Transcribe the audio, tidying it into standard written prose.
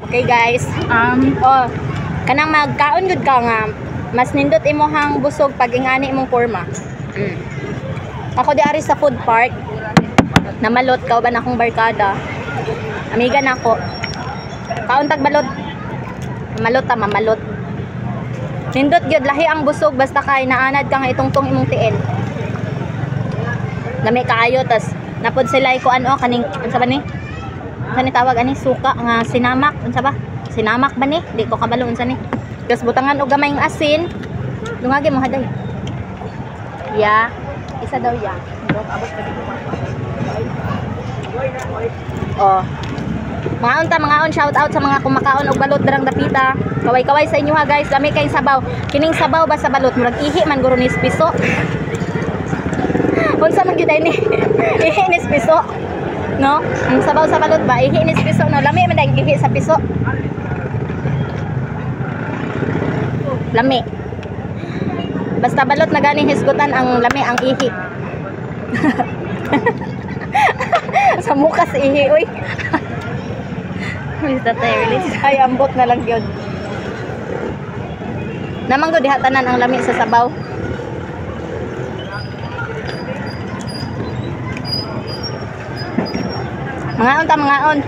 Okay guys, kanang magkaon gud ka nga mas nindot imuhang busog pag ingani imong porma. Ako di ari sa food park. Namalot ka ba na akong barkada. Amiga na ako. Kaon tag balot. Mamalot. Nindot gyud lahi ang busog basta kay naanad ka nga itungtong imong tiil. Lami kaayo tas napod sila ko ano kaning unsa ba ni? Kani tawag ani suka nga sinamak unsa ba? Sinamak ba ni? Di ko kabalo unsa ni. Tapos butangan og gamay ng asin. Dungagi mo haday. Ya, isa daw ya. Abot pa dito. Oh. Mga on shout out sa mga kumakaon og balot darang dapita. Kaway-kaway sa inyo ha guys. Lami kay sabaw. Kining sabaw ba sa balot murag ihi man guro ni piso. Unsa man gyud ni? Ihi ni piso. No? Ang sabaw sa balot ba ihi ni piso no. Lami man dai ihi sa piso. Lami. Basta balot na ganing hisgutan ang lami ang ihi. Sa mukas ihi oy. Mr. Terrence. Ay ambot na lang gyud. Namang gud diha tanan ang lami sa sabaw. Mga on.